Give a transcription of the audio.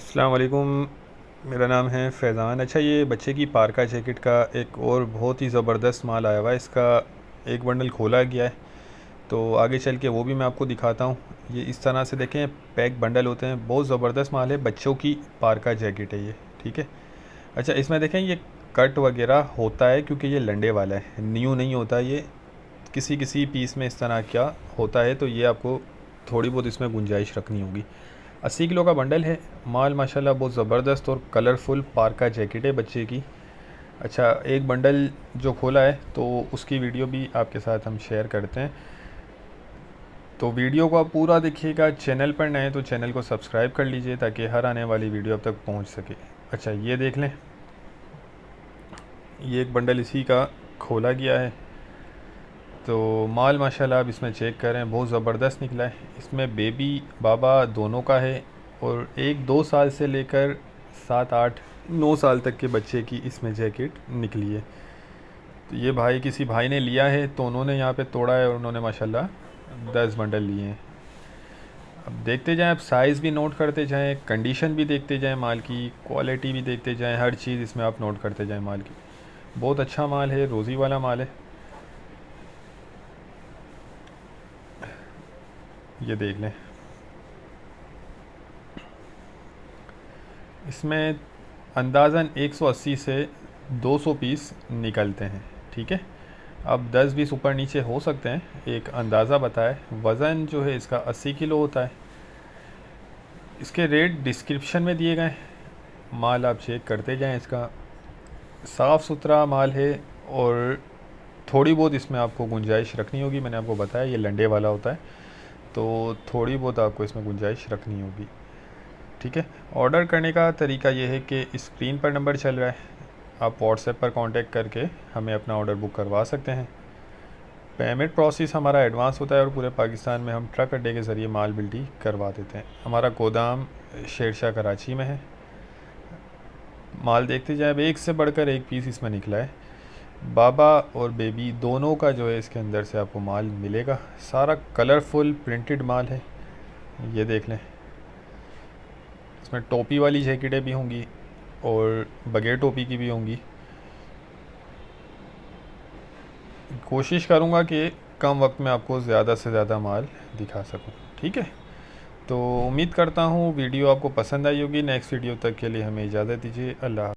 अस्सलाम वालेकुम। मेरा नाम है फैज़ान। अच्छा, ये बच्चे की पार्का जैकेट का एक और बहुत ही ज़बरदस्त माल आया हुआ है। इसका एक बंडल खोला गया है, तो आगे चल के वो भी मैं आपको दिखाता हूँ। ये इस तरह से देखें, पैक बंडल होते हैं। बहुत ज़बरदस्त माल है, बच्चों की पार्का जैकेट है ये, ठीक है। अच्छा, इसमें देखें ये कट वगैरह होता है क्योंकि ये लंडे वाला है, न्यू नहीं होता ये। किसी किसी पीस में इस तरह क्या होता है, तो ये आपको थोड़ी बहुत इसमें गुंजाइश रखनी होगी। 80 किलो का बंडल है। माल माशाल्लाह बहुत ज़बरदस्त और कलरफुल पार्का जैकेट है बच्चे की। अच्छा, एक बंडल जो खोला है तो उसकी वीडियो भी आपके साथ हम शेयर करते हैं, तो वीडियो को आप पूरा देखिएगा। चैनल पर नए तो चैनल को सब्सक्राइब कर लीजिए ताकि हर आने वाली वीडियो अब तक पहुंच सके। अच्छा, ये देख लें, ये एक बंडल इसी का खोला गया है। तो माल माशाल्लाह आप इसमें चेक करें, बहुत ज़बरदस्त निकला है। इसमें बेबी बाबा दोनों का है और एक 2 साल से लेकर 7 8 9 साल तक के बच्चे की इसमें जैकेट निकली है। तो ये भाई, किसी भाई ने लिया है तो उन्होंने यहाँ पे तोड़ा है और उन्होंने माशाल्लाह 10 बंडल लिए हैं। अब देखते जाएं, आप साइज़ भी नोट करते जाएं, कंडीशन भी देखते जाएं, माल की क्वालिटी भी देखते जाएं, हर चीज़ इसमें आप नोट करते जाएं माल की। बहुत अच्छा माल है, रोज़ी वाला माल है। ये देख लें, इसमें अंदाज़न 180 से 200 पीस निकलते हैं, ठीक है। अब 10-20 ऊपर नीचे हो सकते हैं, एक अंदाज़ा बताए। वज़न जो है इसका 80 किलो होता है। इसके रेट डिस्क्रिप्शन में दिए गए हैं, माल आप चेक करते जाएं। इसका साफ़ सुथरा माल है और थोड़ी बहुत इसमें आपको गुंजाइश रखनी होगी। मैंने आपको बताया ये लंडे वाला होता है, तो थोड़ी बहुत आपको इसमें गुंजाइश रखनी होगी, ठीक है। ऑर्डर करने का तरीका ये है कि स्क्रीन पर नंबर चल रहा है, आप व्हाट्सएप पर कांटेक्ट करके हमें अपना ऑर्डर बुक करवा सकते हैं। पेमेंट प्रोसेस हमारा एडवांस होता है और पूरे पाकिस्तान में हम ट्रक अड्डे के ज़रिए माल बिल्टी करवा देते हैं। हमारा गोदाम शेरशाह कराची में है। माल देखते जाए, अब एक से बढ़कर एक पीस इसमें निकला है। बाबा और बेबी दोनों का जो है इसके अंदर से आपको माल मिलेगा। सारा कलरफुल प्रिंटेड माल है, ये देख लें। इसमें टोपी वाली जैकेटें भी होंगी और बगैर टोपी की भी होंगी। कोशिश करूँगा कि कम वक्त में आपको ज़्यादा से ज़्यादा माल दिखा सकूँ, ठीक है। तो उम्मीद करता हूँ वीडियो आपको पसंद आई होगी। नेक्स्ट वीडियो तक के लिए हमें इजाज़त दीजिए। अल्लाह।